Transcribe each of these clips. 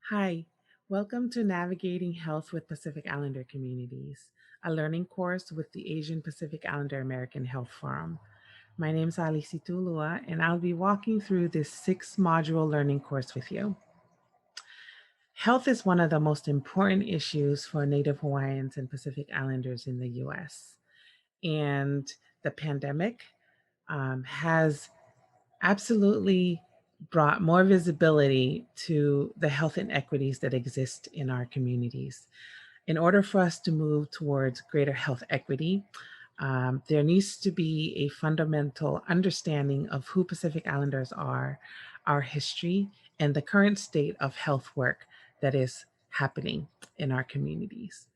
Hi, welcome to Navigating Health with Pacific Islander Communities, a learning course with the Asian Pacific Islander American Health Forum. My name is Alice Tulua, and I'll be walking through this 6-module learning course with you. Health is one of the most important issues for Native Hawaiians and Pacific Islanders in the US. And the pandemic has absolutely brought more visibility to the health inequities that exist in our communities. In order for us to move towards greater health equity, there needs to be a fundamental understanding of who Pacific Islanders are, our history, and the current state of health work that is happening in our communities.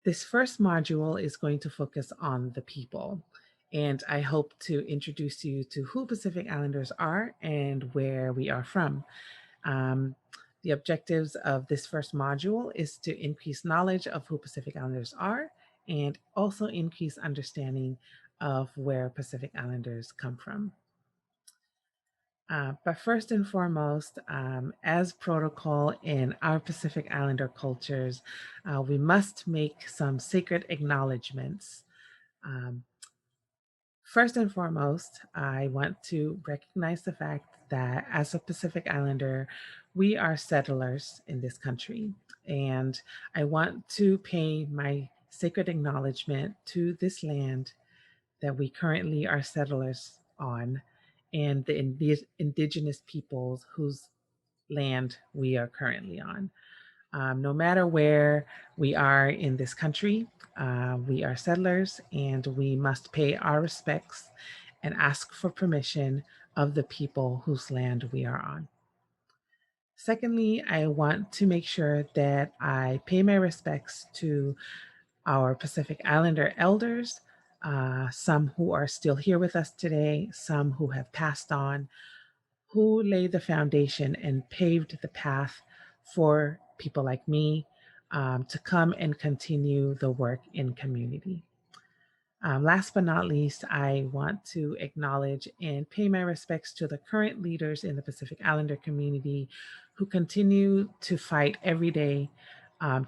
This first module is going to focus on the people, and I hope to introduce you to who Pacific Islanders are and where we are from. Um, the objectives of this first module is to increase knowledge of who Pacific Islanders are and also increase understanding of where Pacific Islanders come from. But first and foremost, as protocol in our Pacific Islander cultures, we must make some sacred acknowledgments. Um, First and foremost, I want to recognize the fact that as a Pacific Islander, we are settlers in this country. And I want to pay my sacred acknowledgement to this land that we currently are settlers on and the indigenous peoples whose land we are currently on. No matter where we are in this country, we are settlers and we must pay our respects and ask for permission of the people whose land we are on. Secondly, I want to make sure that I pay my respects to our Pacific Islander elders, some who are still here with us today, some who have passed on, who laid the foundation and paved the path for people like me to come and continue the work in community. Last but not least, I want to acknowledge and pay my respects to the current leaders in the Pacific Islander community who continue to fight every day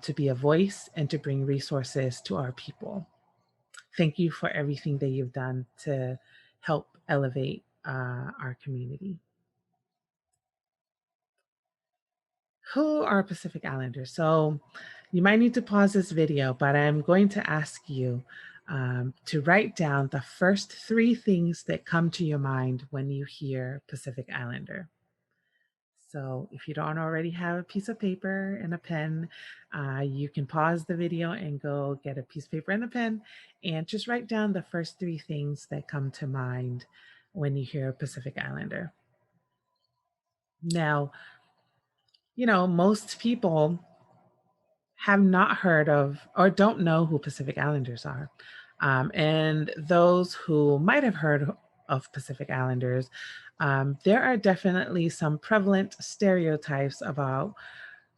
to be a voice and to bring resources to our people. Thank you for everything that you've done to help elevate our community. Who are Pacific Islanders? So you might need to pause this video, but I'm going to ask you to write down the first 3 things that come to your mind when you hear Pacific Islander. So if you don't already have a piece of paper and a pen, you can pause the video and go get a piece of paper and a pen and just write down the first 3 things that come to mind when you hear Pacific Islander. Now, most people have not heard of or don't know who Pacific Islanders are. And those who might have heard of Pacific Islanders, there are definitely some prevalent stereotypes about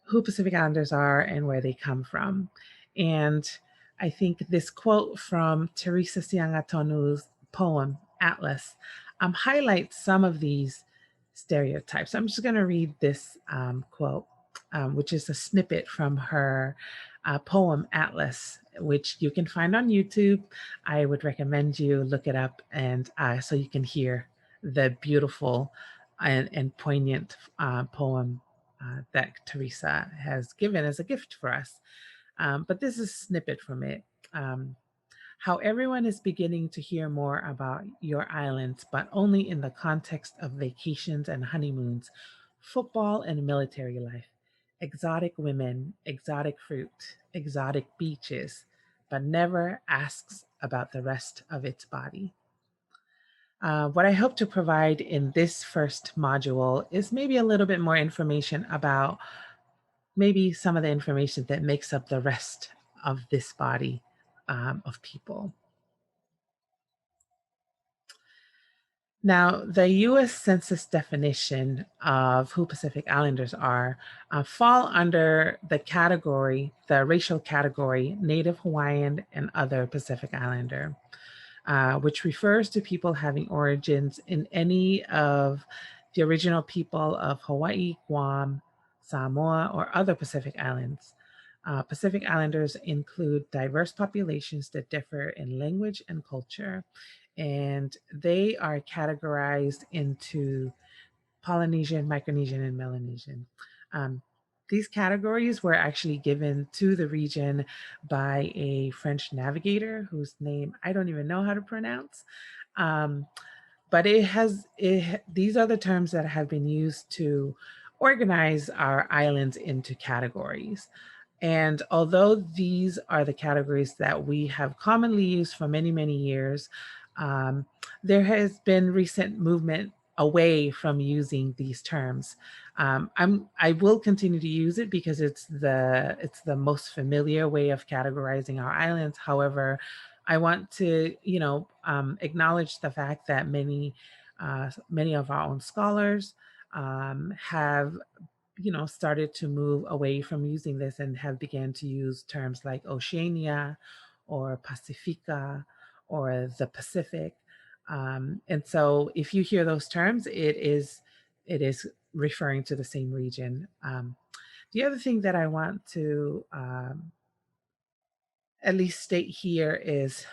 who Pacific Islanders are and where they come from. And I think this quote from Teresa Siangatonu's poem, Atlas, highlights some of these stereotypes. I'm just going to read this quote, which is a snippet from her poem, Atlas, which you can find on YouTube. I would recommend you look it up and so you can hear the beautiful and poignant poem that Teresa has given as a gift for us. But this is a snippet from it. How everyone is beginning to hear more about your islands, but only in the context of vacations and honeymoons, football and military life, exotic women, exotic fruit, exotic beaches, but never asks about the rest of its body. What I hope to provide in this first module is maybe a little bit more information about maybe some of the information that makes up the rest of this body of people. Now, the US Census definition of who Pacific Islanders are fall under the racial category Native Hawaiian and other Pacific Islander, which refers to people having origins in any of the original people of Hawaii, Guam, Samoa, or other Pacific Islands. Pacific Islanders include diverse populations that differ in language and culture, and they are categorized into Polynesian, Micronesian, and Melanesian. Um, these categories were actually given to the region by a French navigator whose name I don't even know how to pronounce. Um, but these are the terms that have been used to organize our islands into categories. And although these are the categories that we have commonly used for many, many years, um, there has been recent movement away from using these terms. I will continue to use it because it's the most familiar way of categorizing our islands. However, I want to acknowledge the fact that many of our own scholars have started to move away from using this and have began to use terms like Oceania or Pacifica or the Pacific. And so if you hear those terms, it is referring to the same region. The other thing that I want to at least state here is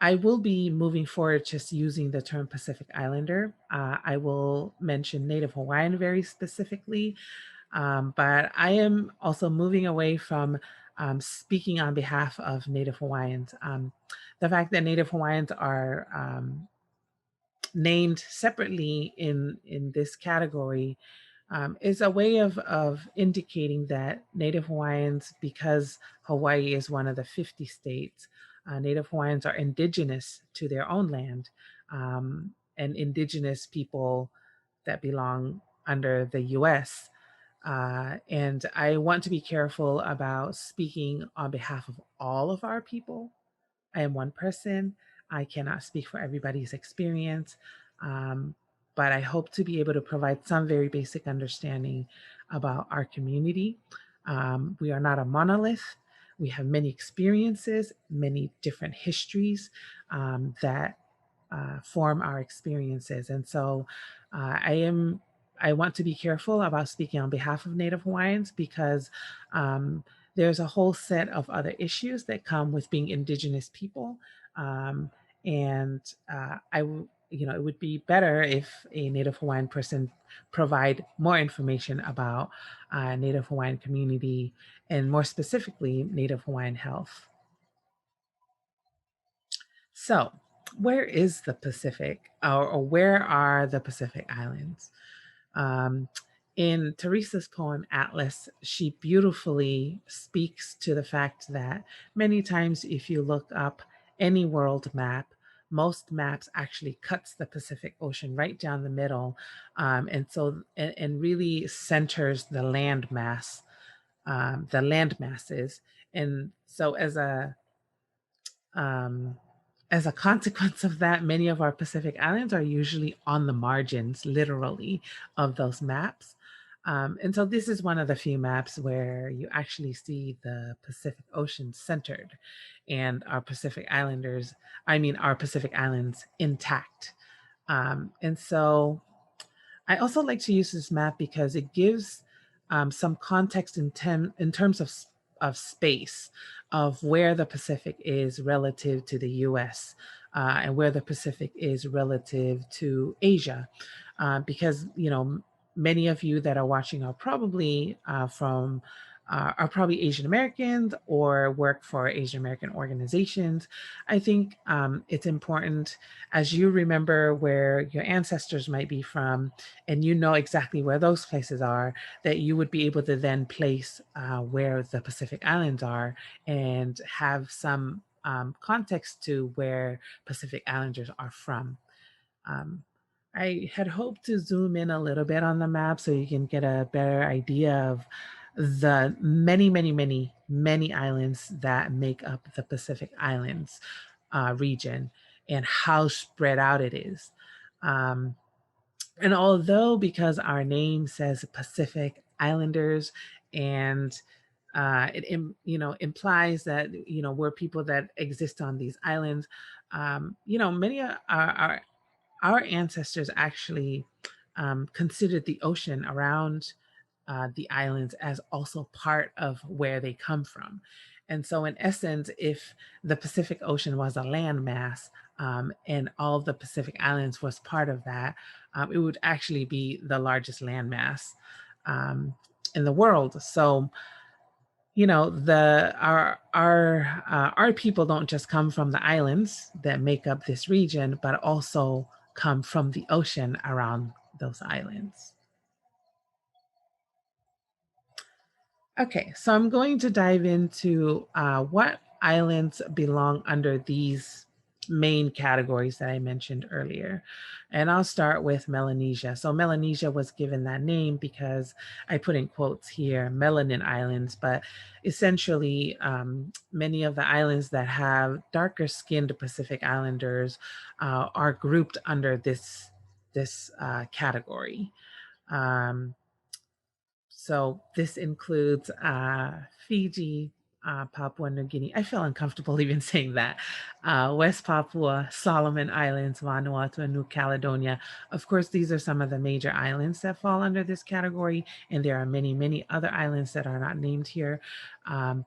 I will be moving forward just using the term Pacific Islander. I will mention Native Hawaiian very specifically, but I am also moving away from speaking on behalf of Native Hawaiians. The fact that Native Hawaiians are named separately in this category is a way of indicating that Native Hawaiians, because Hawaii is one of the 50 states, Native Hawaiians are indigenous to their own land, and indigenous people that belong under the US. And I want to be careful about speaking on behalf of all of our people. I am one person. I cannot speak for everybody's experience, um, but I hope to be able to provide some very basic understanding about our community. We are not a monolith. We have many experiences, many different histories that form our experiences, and so I am. I want to be careful about speaking on behalf of Native Hawaiians because um, there's a whole set of other issues that come with being Indigenous people. Um, and it would be better if a Native Hawaiian person provide more information about Native Hawaiian community and more specifically Native Hawaiian health. So, where is the Pacific, or where are the Pacific Islands? Um, in Teresa's poem Atlas, she beautifully speaks to the fact that many times, if you look up any world map, most maps actually cuts the Pacific Ocean right down the middle, and really centers the land mass, the land masses. And so, um, as a consequence of that, many of our Pacific Islands are usually on the margins, literally, of those maps. And so this is one of the few maps where you actually see the Pacific Ocean centered and our Pacific Islands intact. And so I also like to use this map because it gives some context in terms of space, of where the Pacific is relative to the US, and where the Pacific is relative to Asia. Because, many of you that are watching are probably Asian Americans or work for Asian American organizations. I think it's important, as you remember where your ancestors might be from, and you know exactly where those places are, that you would be able to then place where the Pacific Islands are and have some context to where Pacific Islanders are from. Um, I had hoped to zoom in a little bit on the map so you can get a better idea of the many, many, many, many islands that make up the Pacific Islands region and how spread out it is. Um, and although, because our name says Pacific Islanders, and implies that we're people that exist on these islands, many our ancestors actually considered the ocean around the islands as also part of where they come from. And so, in essence, if the Pacific Ocean was a landmass and all of the Pacific Islands was part of that, it would actually be the largest landmass um, in the world. So, you know, the our people don't just come from the islands that make up this region, but also come from the ocean around those islands. Okay, so I'm going to dive into what islands belong under these main categories that I mentioned earlier. And I'll start with Melanesia. So, Melanesia was given that name because I put in quotes here melanin islands, but essentially, many of the islands that have darker skinned Pacific Islanders are grouped under this category. Um, so this includes Fiji, Papua New Guinea. I feel uncomfortable even saying that. West Papua, Solomon Islands, Vanuatu, and New Caledonia. Of course, these are some of the major islands that fall under this category, and there are many, many other islands that are not named here. Um,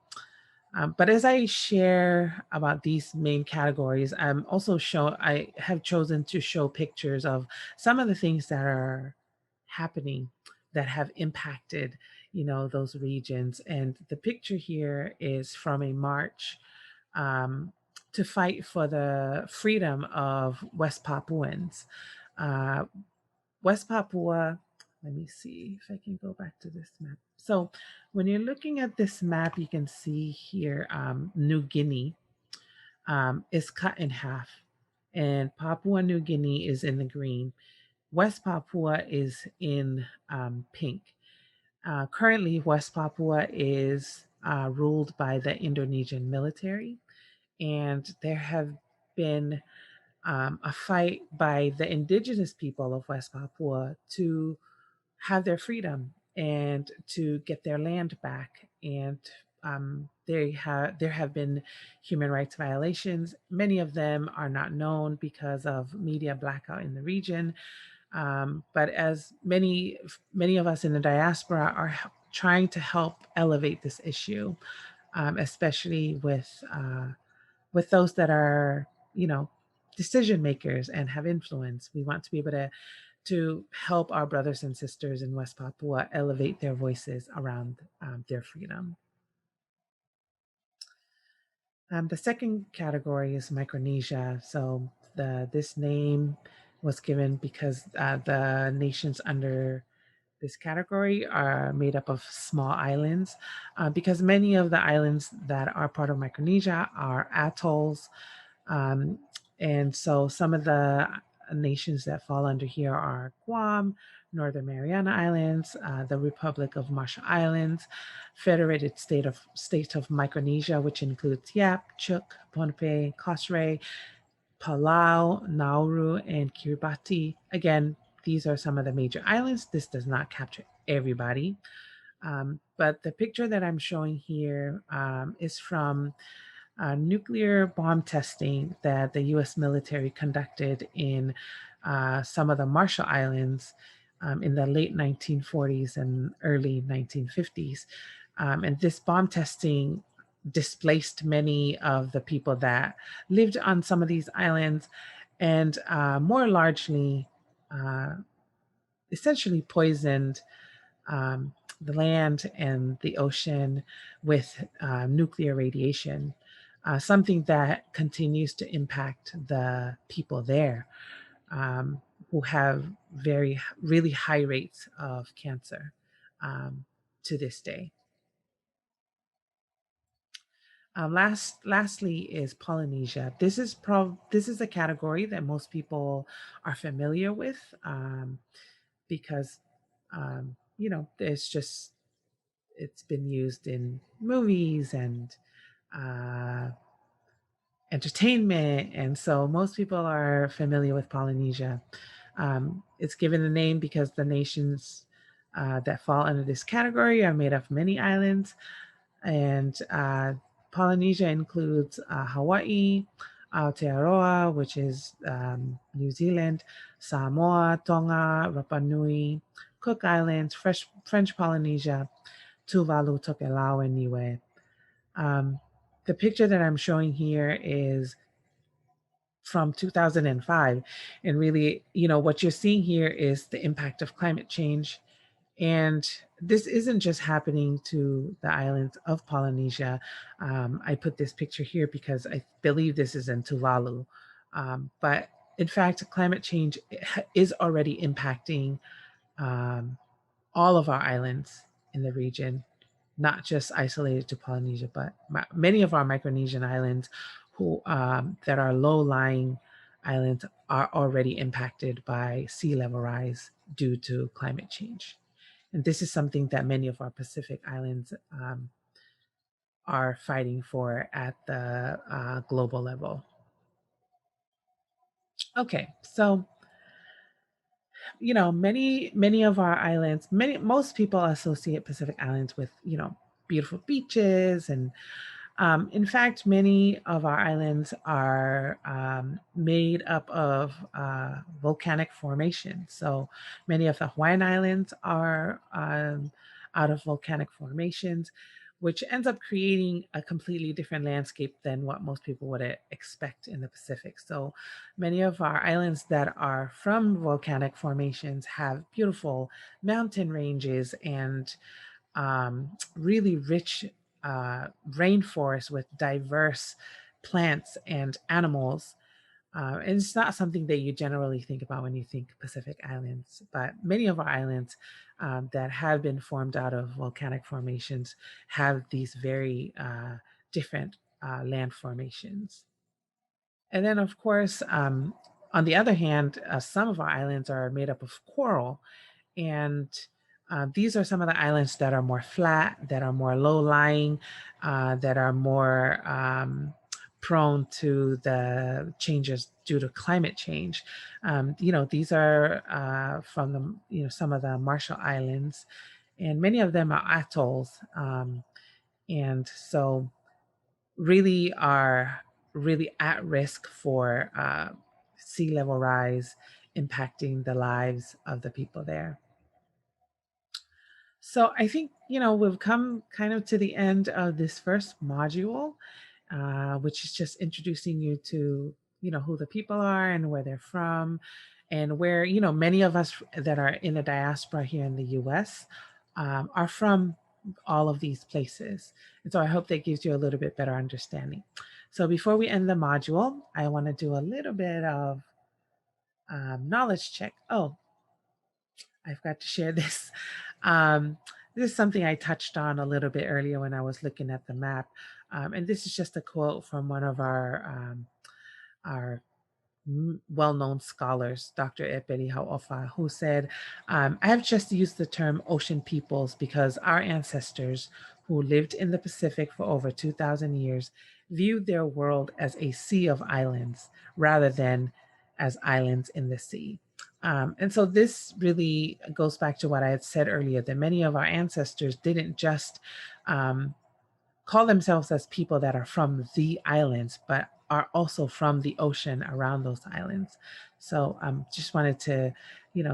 but as I share about these main categories, I have chosen to show pictures of some of the things that are happening that have impacted, you know, those regions. And the picture here is from a march um, to fight for the freedom of West Papuans. Uh, West Papua, let me see if I can go back to this map. So when you're looking at this map, you can see here New Guinea is cut in half, and Papua New Guinea is in the green. West Papua is in pink. Currently, West Papua is ruled by the Indonesian military, and there have been a fight by the indigenous people of West Papua to have their freedom and to get their land back. And there have been human rights violations. Many of them are not known because of media blackout in the region. But as many of us in the diaspora are trying to help elevate this issue, especially with those that are, you know, decision makers and have influence. We want to be able to help our brothers and sisters in West Papua elevate their voices around their freedom. The second category is Micronesia. So this name was given because the nations under this category are made up of small islands, because many of the islands that are part of Micronesia are atolls. Um, and so some of the nations that fall under here are Guam, Northern Mariana Islands, the Republic of Marshall Islands, Federated State of Micronesia, which includes Yap, Chuuk, Pohnpei, Kosrae, Palau, Nauru, and Kiribati. Again, these are some of the major islands. This does not capture everybody. But the picture that I'm showing here is from nuclear bomb testing that the US military conducted in some of the Marshall Islands in the late 1940s and early 1950s. And this bomb testing displaced many of the people that lived on some of these islands and more largely, uh, essentially poisoned the land and the ocean with nuclear radiation, something that continues to impact the people there who have really high rates of cancer to this day. Lastly is Polynesia. This is a category that most people are familiar with because you know it's been used in movies and uh, entertainment, and so most people are familiar with Polynesia. It's given the name because the nations that fall under this category are made of many islands, and Polynesia includes Hawaii, Aotearoa, which is New Zealand, Samoa, Tonga, Rapa Nui, Cook Islands, French Polynesia, Tuvalu, Tokelau, and Niue. Um, the picture that I'm showing here is from 2005. And really, what you're seeing here is the impact of climate change. And this isn't just happening to the islands of Polynesia. I put this picture here because I believe this is in Tuvalu. But in fact, climate change is already impacting um, all of our islands in the region, not just isolated to Polynesia, but many of our Micronesian islands who that are low-lying islands are already impacted by sea level rise due to climate change. And this is something that many of our Pacific islands are fighting for at the global level. Okay, so many of our islands, most people associate Pacific islands with beautiful beaches and in fact, many of our islands are made up of volcanic formations. So many of the Hawaiian Islands are out of volcanic formations, which ends up creating a completely different landscape than what most people would expect in the Pacific. So many of our islands that are from volcanic formations have beautiful mountain ranges and really rich rainforest with diverse plants and animals. And it's not something that you generally think about when you think Pacific Islands, but many of our islands that have been formed out of volcanic formations have these very different land formations. And then, of course, on the other hand, some of our islands are made up of coral, and these are some of the islands that are more flat, that are more low lying, that are more prone to the changes due to climate change. These are from the, some of the Marshall Islands, and many of them are atolls. And so really are really at risk for sea level rise impacting the lives of the people there. So I think, we've come kind of to the end of this first module, which is just introducing you to, who the people are and where they're from, and where, many of us that are in the diaspora here in the US are from all of these places. And so I hope that gives you a little bit better understanding. So before we end the module, I want to do a little bit of knowledge check. Oh, I forgot to share this. Um, this is something I touched on a little bit earlier when I was looking at the map. And this is just a quote from one of our well-known scholars, Dr. Eperi Haofa, who said, I have just used the term ocean peoples because our ancestors who lived in the Pacific for over 2,000 years viewed their world as a sea of islands rather than as islands in the sea. And so this really goes back to what I had said earlier, that many of our ancestors didn't just call themselves as people that are from the islands, but are also from the ocean around those islands. So just wanted to,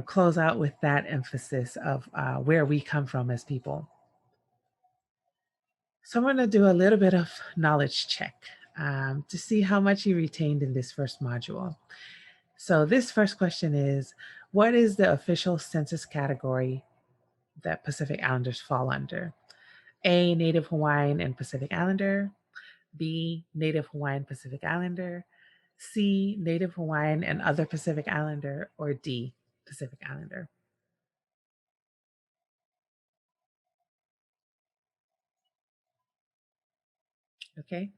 close out with that emphasis of where we come from as people. So I'm going to do a little bit of knowledge check to see how much you retained in this first module. So this first question is, what is the official census category that Pacific Islanders fall under? A, Native Hawaiian and Pacific Islander. B, Native Hawaiian Pacific Islander. C, Native Hawaiian and other Pacific Islander. Or D, Pacific Islander. Okay,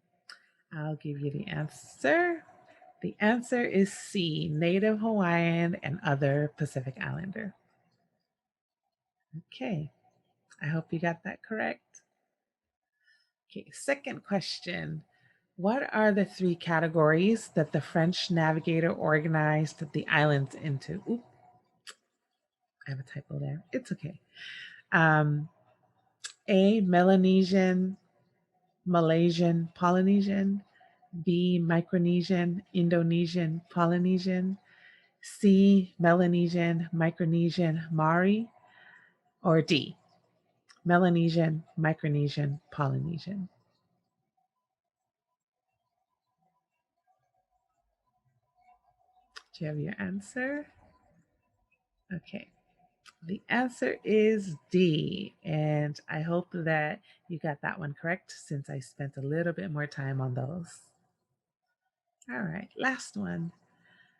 I'll give you the answer. The answer is C, Native Hawaiian and other Pacific Islander. Okay, I hope you got that correct. Okay, second question. What are the three categories that the French navigator organized the islands into? Oop, I have a typo there. It's okay. Um, A, Melanesian, Malaysian, Polynesian. B, Micronesian, Indonesian, Polynesian, C, Melanesian, Micronesian, Maori, or D, Melanesian, Micronesian, Polynesian? Do you have your answer? Okay. The answer is D. And I hope that you got that one correct since I spent a little bit more time on those. All right, last one.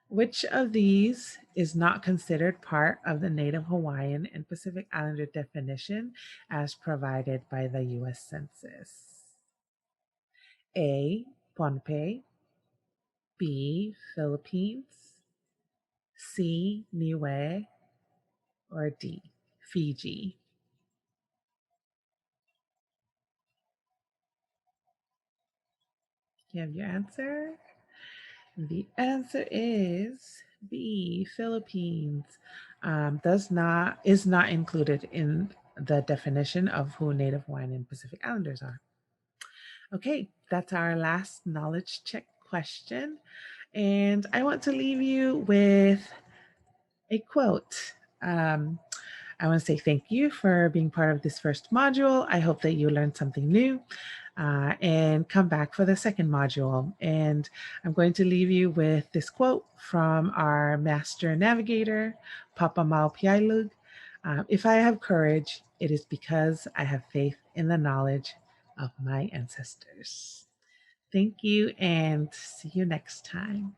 Which of these is not considered part of the Native Hawaiian and Pacific Islander definition as provided by the US Census? A, Pohnpei, B, Philippines, C, Niue, or D, Fiji? You have your answer? The answer is B, Philippines. Does not is not included in the definition of who Native Hawaiian and Pacific Islanders are. Okay, that's our last knowledge check question. And I want to leave you with a quote. I want to say thank you for being part of this first module. I hope that you learned something new and come back for the second module. And I'm going to leave you with this quote from our master navigator, Papa Maupiailug. If I have courage, it is because I have faith in the knowledge of my ancestors. Thank you and see you next time.